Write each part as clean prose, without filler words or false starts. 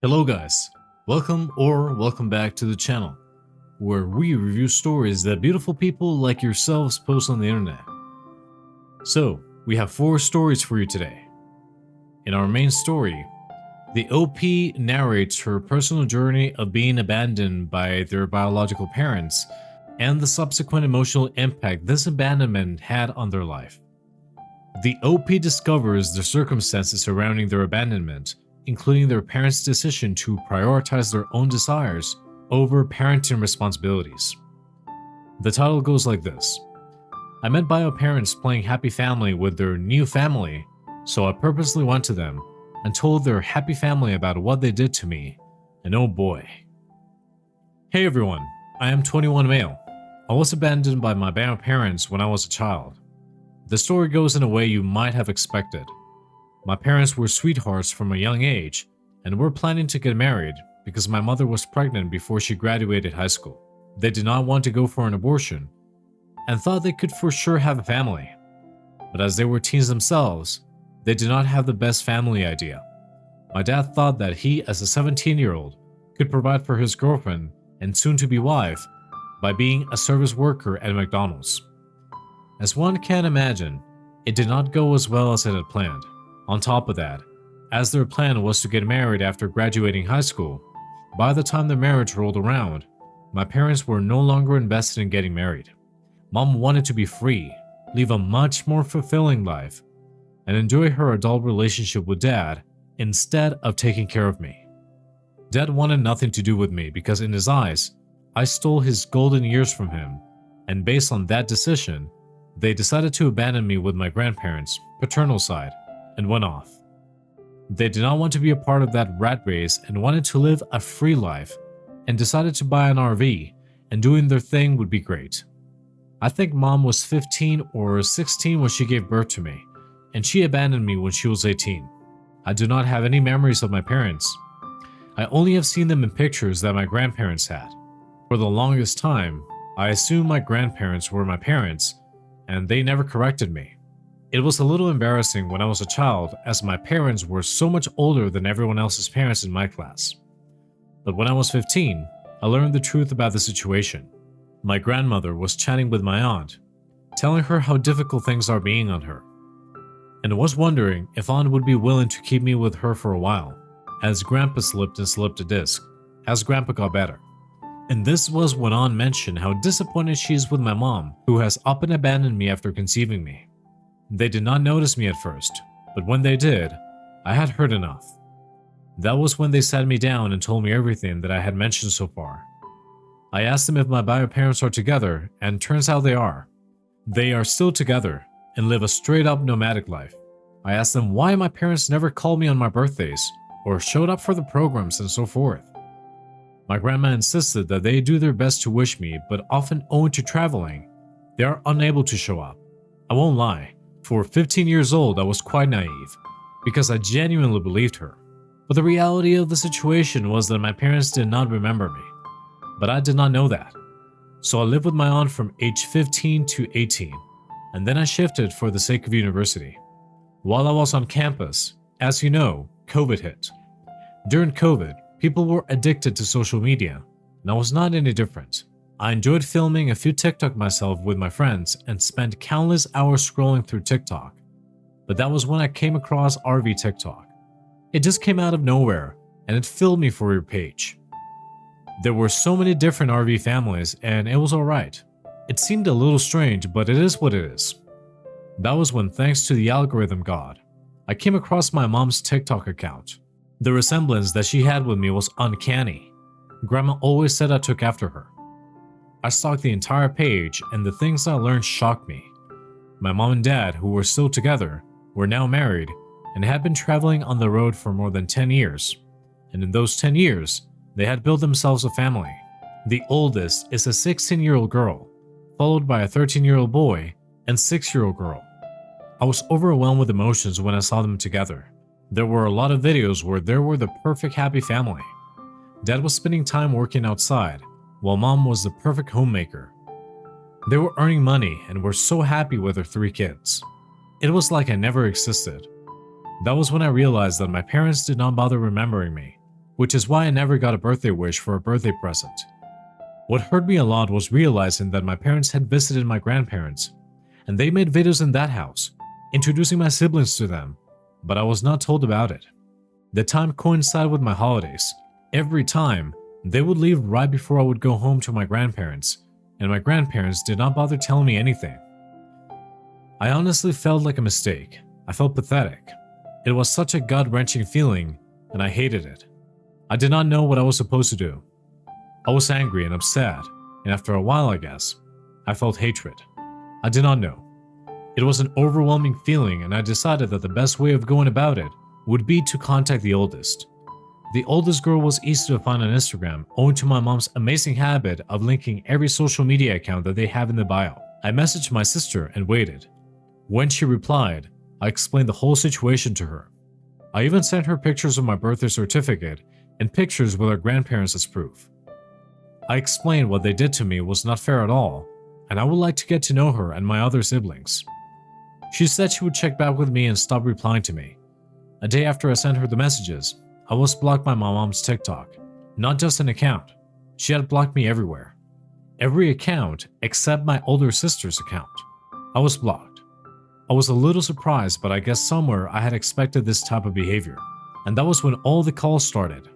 Hello guys, welcome back to the channel, where we review stories that beautiful people like yourselves post on the internet. So, we have 4 stories for you today. In our main story, the OP narrates her personal journey of being abandoned by their biological parents and the subsequent emotional impact this abandonment had on their life. The OP discovers the circumstances surrounding their abandonment, including their parents' decision to prioritize their own desires over parenting responsibilities. The title goes like this: I met bio parents playing happy family with their new family, so I purposely went to them and told their happy family about what they did to me, and oh boy. Hey everyone, I am 21 male. I was abandoned by my bio parents when I was a child. The story goes in a way you might have expected. My parents were sweethearts from a young age and were planning to get married because my mother was pregnant before she graduated high school. They did not want to go for an abortion and thought they could for sure have a family. But as they were teens themselves, they did not have the best family idea. My dad thought that he, as a 17-year-old, could provide for his girlfriend and soon-to-be wife by being a service worker at McDonald's. As one can imagine, it did not go as well as it had planned. On top of that, as their plan was to get married after graduating high school, by the time the marriage rolled around, my parents were no longer invested in getting married. Mom wanted to be free, live a much more fulfilling life, and enjoy her adult relationship with Dad instead of taking care of me. Dad wanted nothing to do with me because in his eyes, I stole his golden years from him, and based on that decision, they decided to abandon me with my grandparents' paternal side and went off. They did not want to be a part of that rat race and wanted to live a free life and decided to buy an RV, and doing their thing would be great. I think Mom was 15 or 16 when she gave birth to me, and she abandoned me when she was 18. I do not have any memories of my parents. I only have seen them in pictures that my grandparents had. For the longest time, I assumed my grandparents were my parents, and they never corrected me. It was a little embarrassing when I was a child, as my parents were so much older than everyone else's parents in my class. But when I was 15, I learned the truth about the situation. My grandmother was chatting with my aunt, telling her how difficult things are being on her, and was wondering if aunt would be willing to keep me with her for a while, as grandpa slipped a disc, as grandpa got better. And this was when aunt mentioned how disappointed she is with my mom, who has up and abandoned me after conceiving me. They did not notice me at first, but when they did, I had heard enough. That was when they sat me down and told me everything that I had mentioned so far. I asked them if my bio parents are together, and turns out they are. They are still together and live a straight-up nomadic life. I asked them why my parents never called me on my birthdays or showed up for the programs and so forth. My grandma insisted that they do their best to wish me, but often owing to traveling, they are unable to show up. I won't lie. For 15 years old, I was quite naive, because I genuinely believed her. But the reality of the situation was that my parents did not remember me. But I did not know that. So I lived with my aunt from age 15 to 18, and then I shifted for the sake of university. While I was on campus, as you know, COVID hit. During COVID, people were addicted to social media, and I was not any different. I enjoyed filming a few TikTok myself with my friends and spent countless hours scrolling through TikTok. But that was when I came across RV TikTok. It just came out of nowhere and it filled me for your page. There were so many different RV families and it was alright. It seemed a little strange, but it is what it is. That was when, thanks to the algorithm god, I came across my mom's TikTok account. The resemblance that she had with me was uncanny. Grandma always said I took after her. I stalked the entire page and the things I learned shocked me. My mom and dad, who were still together, were now married and had been traveling on the road for more than 10 years. And in those 10 years, they had built themselves a family. The oldest is a 16-year-old girl, followed by a 13-year-old boy and 6-year-old girl. I was overwhelmed with emotions when I saw them together. There were a lot of videos where they were the perfect happy family. Dad was spending time working outside, while Mom was the perfect homemaker. They were earning money and were so happy with their 3 kids. It was like I never existed. That was when I realized that my parents did not bother remembering me, which is why I never got a birthday wish for a birthday present. What hurt me a lot was realizing that my parents had visited my grandparents, and they made videos in that house, introducing my siblings to them, but I was not told about it. The time coincided with my holidays. Every time, they would leave right before I would go home to my grandparents, and my grandparents did not bother telling me anything. I honestly felt like a mistake. I felt pathetic. It was such a gut-wrenching feeling, and I hated it. I did not know what I was supposed to do. I was angry and upset, and after a while, I guess, I felt hatred. I did not know. It was an overwhelming feeling, and I decided that the best way of going about it would be to contact the oldest. The oldest girl was easy to find on Instagram, owing to my mom's amazing habit of linking every social media account that they have in the bio. I messaged my sister and waited. When she replied, I explained the whole situation to her. I even sent her pictures of my birthday certificate and pictures with her grandparents as proof. I explained what they did to me was not fair at all, and I would like to get to know her and my other siblings. She said she would check back with me and stop replying to me. A day after I sent her the messages, I was blocked by my mom's TikTok. Not just an account. She had blocked me everywhere. Every account except my older sister's account. I was blocked. I was a little surprised, but I guess somewhere I had expected this type of behavior. And that was when all the calls started.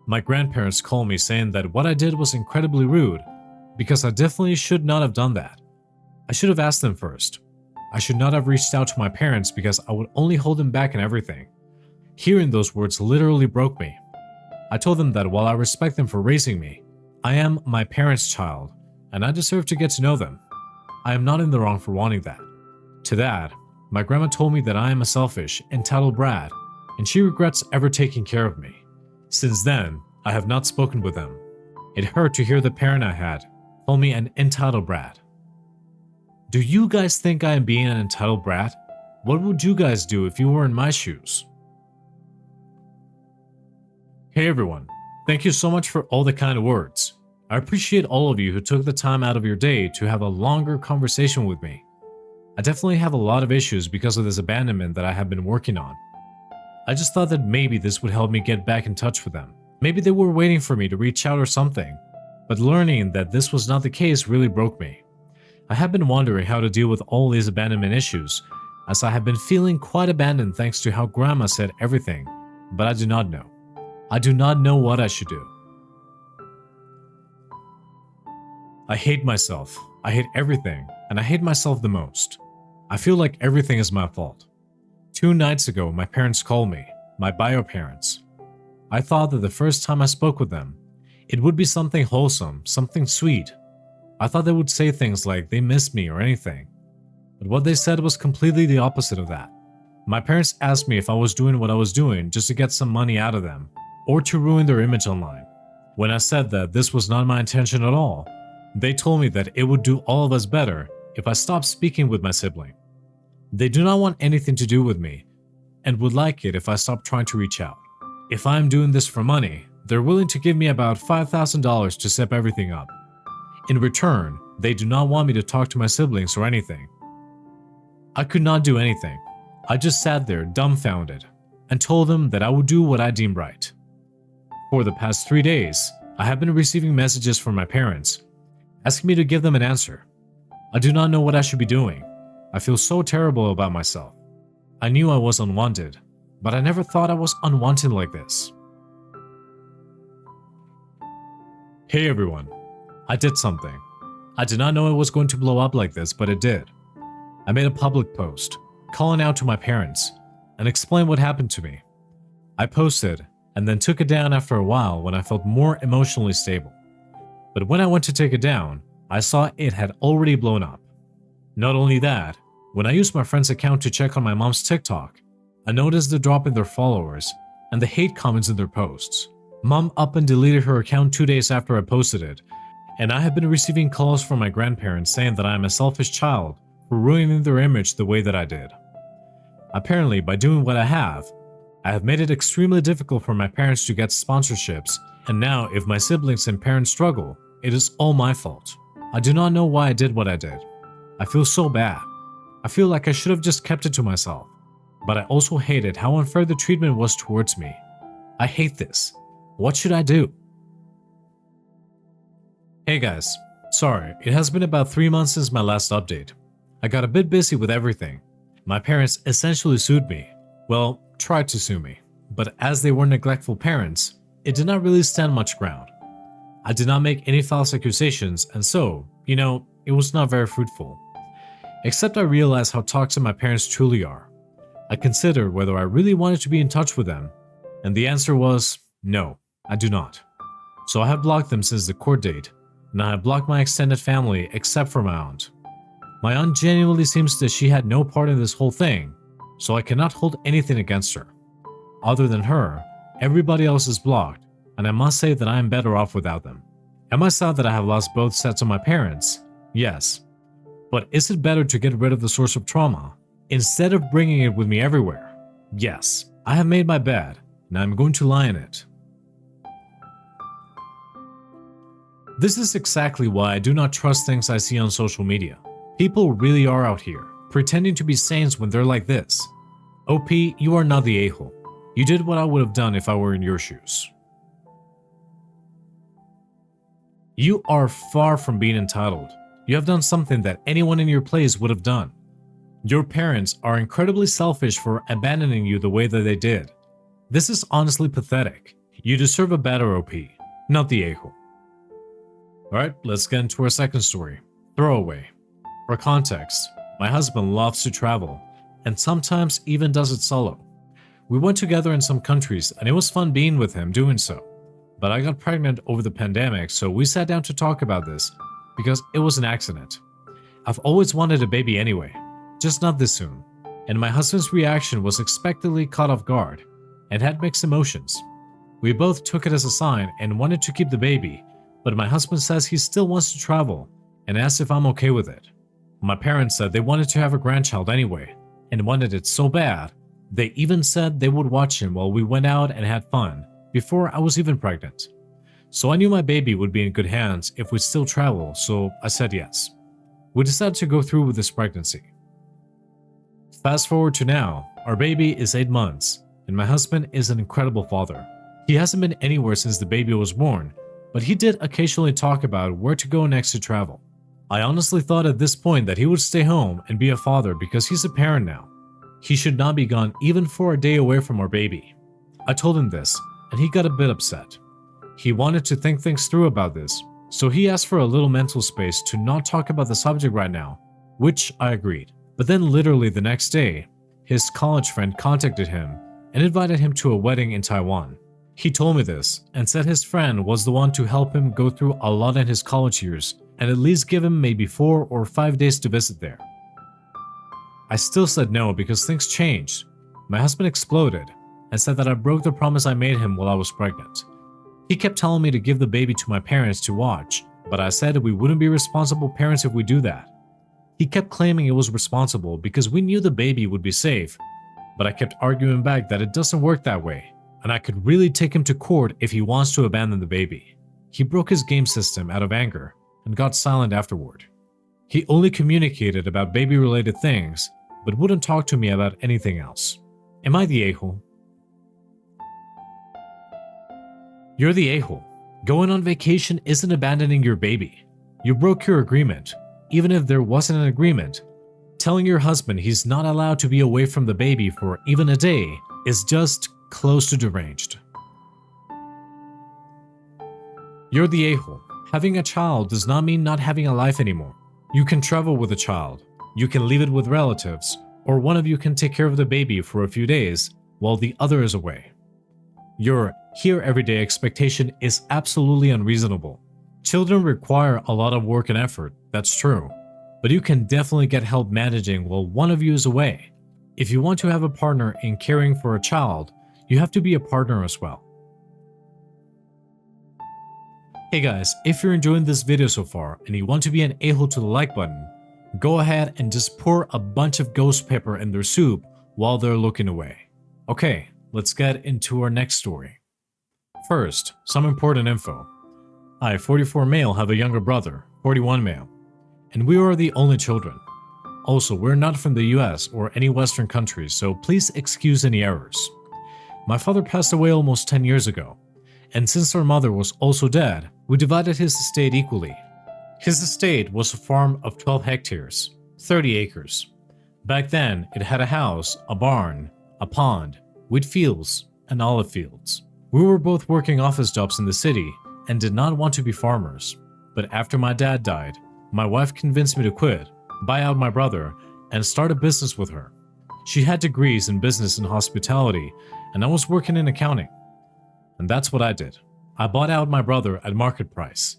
My grandparents called me saying that what I did was incredibly rude, because I definitely should not have done that. I should have asked them first. I should not have reached out to my parents because I would only hold them back in everything. Hearing those words literally broke me. I told them that while I respect them for raising me, I am my parents' child, and I deserve to get to know them. I am not in the wrong for wanting that. To that, my grandma told me that I am a selfish, entitled brat, and she regrets ever taking care of me. Since then, I have not spoken with them. It hurt to hear the parent I had call me an entitled brat. Do you guys think I am being an entitled brat? What would you guys do if you were in my shoes? Hey everyone, thank you so much for all the kind words. I appreciate all of you who took the time out of your day to have a longer conversation with me. I definitely have a lot of issues because of this abandonment that I have been working on. I just thought that maybe this would help me get back in touch with them. Maybe they were waiting for me to reach out or something, but learning that this was not the case really broke me. I have been wondering how to deal with all these abandonment issues, as I have been feeling quite abandoned thanks to how grandma said everything, but I do not know. I do not know what I should do. I hate myself. I hate everything, and I hate myself the most. I feel like everything is my fault. 2 nights ago, my parents called me, my bio parents. I thought that the first time I spoke with them, it would be something wholesome, something sweet. I thought they would say things like they missed me or anything. But what they said was completely the opposite of that. My parents asked me if I was doing what I was doing just to get some money out of them, or to ruin their image online. When I said that this was not my intention at all, they told me that it would do all of us better if I stopped speaking with my sibling. They do not want anything to do with me, and would like it if I stopped trying to reach out. If I am doing this for money, they're willing to give me about $5,000 to set everything up. In return, they do not want me to talk to my siblings or anything. I could not do anything. I just sat there dumbfounded and told them that I would do what I deemed right. For the past 3 days, I have been receiving messages from my parents asking me to give them an answer. I do not know what I should be doing. I feel so terrible about myself. I knew I was unwanted, but I never thought I was unwanted like this. Hey everyone, I did something. I did not know it was going to blow up like this, but it did. I made a public post, calling out to my parents, and explained what happened to me. I posted, and then took it down after a while when I felt more emotionally stable. But when I went to take it down, I saw it had already blown up. Not only that, when I used my friend's account to check on my mom's TikTok, I noticed the drop in their followers and the hate comments in their posts. Mom up and deleted her account 2 days after I posted it, and I have been receiving calls from my grandparents saying that I am a selfish child for ruining their image the way that I did. Apparently, by doing what I have made it extremely difficult for my parents to get sponsorships, and now if my siblings and parents struggle, it is all my fault. I do not know why I did what I did. I feel so bad. I feel like I should have just kept it to myself. But I also hated how unfair the treatment was towards me. I hate this. What should I do? Hey guys, sorry, it has been about 3 months since my last update. I got a bit busy with everything. My parents essentially sued me. Well, tried to sue me. But as they were neglectful parents, it did not really stand much ground. I did not make any false accusations, and so, it was not very fruitful. Except I realized how toxic my parents truly are. I considered whether I really wanted to be in touch with them, and the answer was no, I do not. So I have blocked them since the court date, and I have blocked my extended family except for my aunt. My aunt genuinely seems that she had no part in this whole thing, so I cannot hold anything against her. Other than her, everybody else is blocked, and I must say that I am better off without them. Am I sad that I have lost both sets of my parents? Yes. But is it better to get rid of the source of trauma instead of bringing it with me everywhere? Yes. I have made my bed, and I'm going to lie in it. This is exactly why I do not trust things I see on social media. People really are out here, pretending to be saints when they're like this. OP, you are not the a-hole. You did what I would have done if I were in your shoes. You are far from being entitled. You have done something that anyone in your place would have done. Your parents are incredibly selfish for abandoning you the way that they did. This is honestly pathetic. You deserve a better OP, not the a-hole. Alright, let's get into our second story. Throwaway. For context, my husband loves to travel, and sometimes even does it solo. We went together in some countries, and it was fun being with him doing so. But I got pregnant over the pandemic, so we sat down to talk about this, because it was an accident. I've always wanted a baby anyway, just not this soon. And my husband's reaction was expectedly caught off guard, and had mixed emotions. We both took it as a sign and wanted to keep the baby, but my husband says he still wants to travel, and asked if I'm okay with it. My parents said they wanted to have a grandchild anyway, and wanted it so bad, they even said they would watch him while we went out and had fun, before I was even pregnant. So I knew my baby would be in good hands if we still travel, so I said yes. We decided to go through with this pregnancy. Fast forward to now, our baby is 8 months, and my husband is an incredible father. He hasn't been anywhere since the baby was born, but he did occasionally talk about where to go next to travel. I honestly thought at this point that he would stay home and be a father because he's a parent now. He should not be gone even for a day away from our baby. I told him this, and he got a bit upset. He wanted to think things through about this, so he asked for a little mental space to not talk about the subject right now, which I agreed. But then literally the next day, his college friend contacted him and invited him to a wedding in Taiwan. He told me this and said his friend was the one to help him go through a lot in his college years and at least give him maybe 4 or 5 days to visit there. I still said no because things changed. My husband exploded and said that I broke the promise I made him while I was pregnant. He kept telling me to give the baby to my parents to watch, but I said we wouldn't be responsible parents if we do that. He kept claiming it was responsible because we knew the baby would be safe, but I kept arguing back that it doesn't work that way, and I could really take him to court if he wants to abandon the baby. He broke his game system out of anger and got silent afterward. He only communicated about baby-related things, but wouldn't talk to me about anything else. Am I the a-hole? You're the a-hole. Going on vacation isn't abandoning your baby. You broke your agreement, even if there wasn't an agreement. Telling your husband he's not allowed to be away from the baby for even a day is just close to deranged. You're the a-hole. Having a child does not mean not having a life anymore. You can travel with a child, you can leave it with relatives, or one of you can take care of the baby for a few days while the other is away. Your here every day expectation is absolutely unreasonable. Children require a lot of work and effort, that's true, but you can definitely get help managing while one of you is away. If you want to have a partner in caring for a child, you have to be a partner as well. Hey guys, if you're enjoying this video so far and you want to be an a-hole to the like button, go ahead and just pour a bunch of ghost pepper in their soup while they're looking away. Okay, let's get into our next story. First, some important info. I, 44 male, have a younger brother, 41 male, and we are the only children. Also, we're not from the US or any Western countries, so please excuse any errors. My father passed away almost 10 years ago, and since our mother was also dead, we divided his estate equally. His estate was a farm of 12 hectares, 30 acres. Back then, it had a house, a barn, a pond, wheat fields, and olive fields. We were both working office jobs in the city and did not want to be farmers. But after my dad died, my wife convinced me to quit, buy out my brother, and start a business with her. She had degrees in business and hospitality, and I was working in accounting. And that's what I did. I bought out my brother at market price.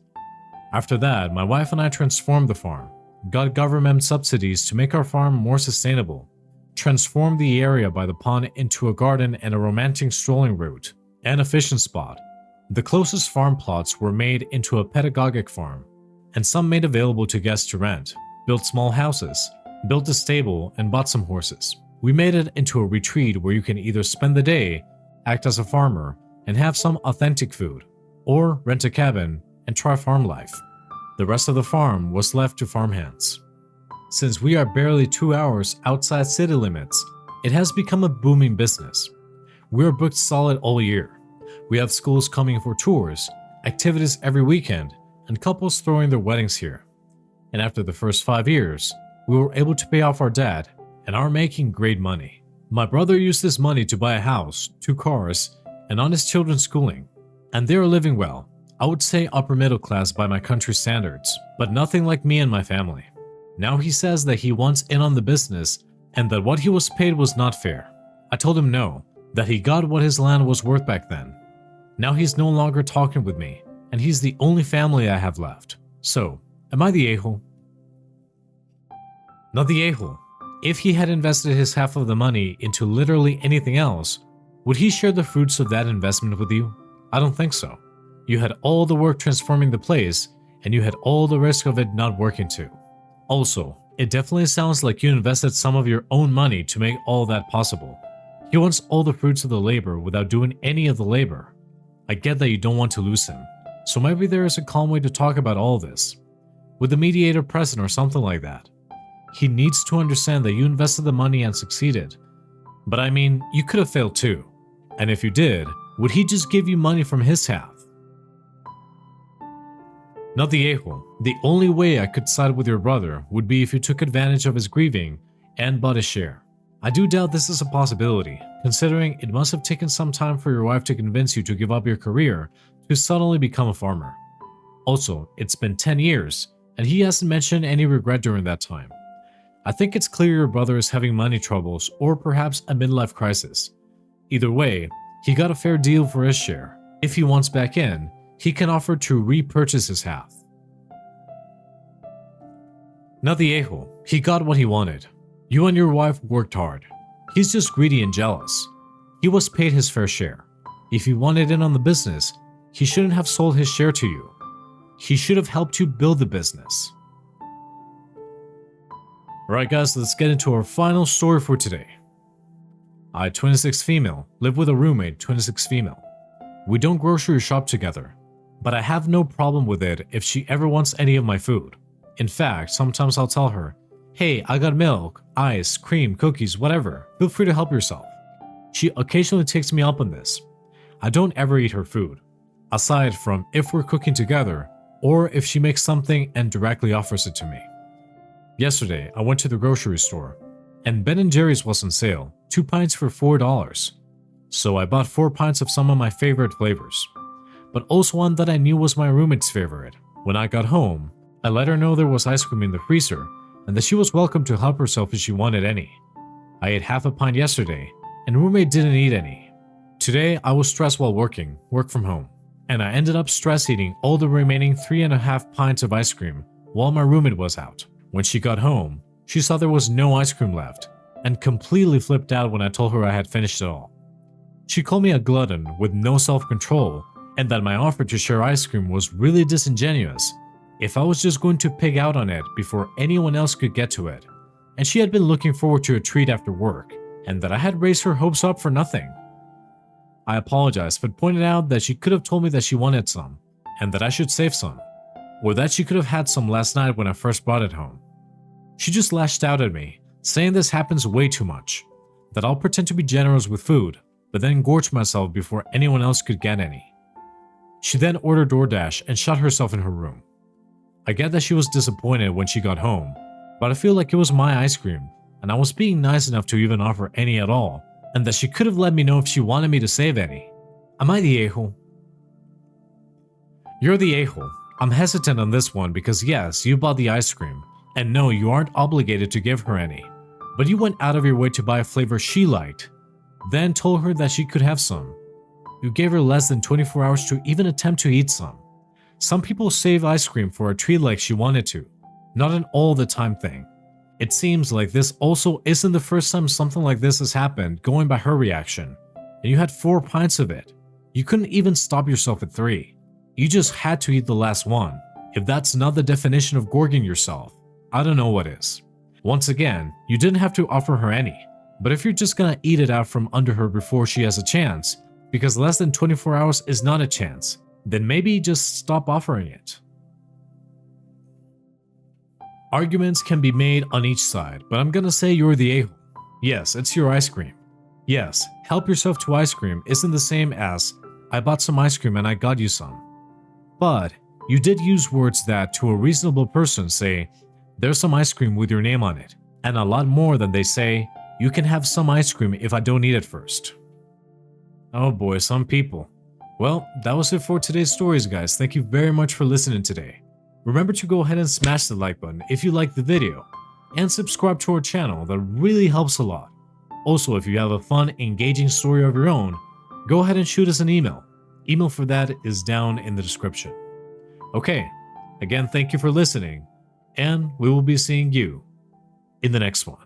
After that, my wife and I transformed the farm, got government subsidies to make our farm more sustainable, transformed the area by the pond into a garden and a romantic strolling route, and a fishing spot. The closest farm plots were made into a pedagogic farm, and some made available to guests to rent, built small houses, built a stable, and bought some horses. We made it into a retreat where you can either spend the day, act as a farmer, and have some authentic food, or rent a cabin and try farm life. The rest of the farm was left to farmhands. Since we are barely 2 hours outside city limits, it has become a booming business. We are booked solid all year. We have schools coming for tours, activities every weekend, and couples throwing their weddings here. And after the first 5 years, we were able to pay off our debt and are making great money. My brother used this money to buy a house, 2 cars, and on his children's schooling. And they are living well. I would say upper middle class by my country's standards, but nothing like me and my family. Now he says that he wants in on the business and that what he was paid was not fair. I told him no, that he got what his land was worth back then. Now he's no longer talking with me, and he's the only family I have left. So, am I the a-hole? Not the a-hole. If he had invested his half of the money into literally anything else, would he share the fruits of that investment with you? I don't think so. You had all the work transforming the place, and you had all the risk of it not working too. Also, it definitely sounds like you invested some of your own money to make all that possible. He wants all the fruits of the labor without doing any of the labor. I get that you don't want to lose him, so maybe there is a calm way to talk about all this, with a mediator present or something like that. He needs to understand that you invested the money and succeeded. But I mean, you could have failed too. And if you did, would he just give you money from his half? Not the a-hole. The only way I could side with your brother would be if you took advantage of his grieving and bought his share. I do doubt this is a possibility, considering it must have taken some time for your wife to convince you to give up your career to suddenly become a farmer. Also, it's been 10 years, and he hasn't mentioned any regret during that time. I think it's clear your brother is having money troubles or perhaps a midlife crisis. Either way, he got a fair deal for his share. If he wants back in, he can offer to repurchase his half. Not the a-hole. He got what he wanted. You and your wife worked hard. He's just greedy and jealous. He was paid his fair share. If he wanted in on the business, he shouldn't have sold his share to you. He should have helped you build the business. Alright guys, let's get into our final story for today. I, 26 female, live with a roommate, 26 female. We don't grocery shop together, but I have no problem with it if she ever wants any of my food. In fact, sometimes I'll tell her, hey, I got milk, ice, cream, cookies, whatever. Feel free to help yourself. She occasionally takes me up on this. I don't ever eat her food, aside from if we're cooking together or if she makes something and directly offers it to me. Yesterday, I went to the grocery store, and Ben & Jerry's was on sale, 2 pints for $4. So I bought 4 pints of some of my favorite flavors, but also one that I knew was my roommate's favorite. When I got home, I let her know there was ice cream in the freezer and that she was welcome to help herself if she wanted any. I ate half a pint yesterday, and roommate didn't eat any. Today, I was stressed while work from home, and I ended up stress eating all the remaining 3.5 pints of ice cream while my roommate was out. When she got home, she saw there was no ice cream left and completely flipped out when I told her I had finished it all. She called me a glutton with no self-control and that my offer to share ice cream was really disingenuous if I was just going to pig out on it before anyone else could get to it, and she had been looking forward to a treat after work and that I had raised her hopes up for nothing. I apologized but pointed out that she could have told me that she wanted some and that I should save some, or that she could have had some last night when I first brought it home. She just lashed out at me, saying this happens way too much, that I'll pretend to be generous with food, but then gorged myself before anyone else could get any. She then ordered DoorDash and shut herself in her room. I get that she was disappointed when she got home, but I feel like it was my ice cream, and I was being nice enough to even offer any at all, and that she could have let me know if she wanted me to save any. Am I the a-hole? You're the a-hole. I'm hesitant on this one because yes, you bought the ice cream, and no, you aren't obligated to give her any. But you went out of your way to buy a flavor she liked, then told her that she could have some. You gave her less than 24 hours to even attempt to eat some. Some people save ice cream for a treat like she wanted to, not an all the time thing. It seems like this also isn't the first time something like this has happened, going by her reaction. And you had 4 pints of it. You couldn't even stop yourself at 3. You just had to eat the last one. If that's not the definition of gorging yourself, I don't know what is. Once again, you didn't have to offer her any. But if you're just gonna eat it out from under her before she has a chance, because less than 24 hours is not a chance, then maybe just stop offering it. Arguments can be made on each side, but I'm gonna say you're the a-hole. Yes, it's your ice cream. Yes, help yourself to ice cream isn't the same as, I bought some ice cream and I got you some. But you did use words that, to a reasonable person, say, there's some ice cream with your name on it, and a lot more than they say, you can have some ice cream if I don't eat it first. Oh boy, some people. Well, that was it for today's stories, guys. Thank you very much for listening today. Remember to go ahead and smash the like button if you liked the video, and subscribe to our channel. That really helps a lot. Also, if you have a fun, engaging story of your own, go ahead and shoot us an email. Email for that is down in the description. Okay, again, thank you for listening, and we will be seeing you in the next one.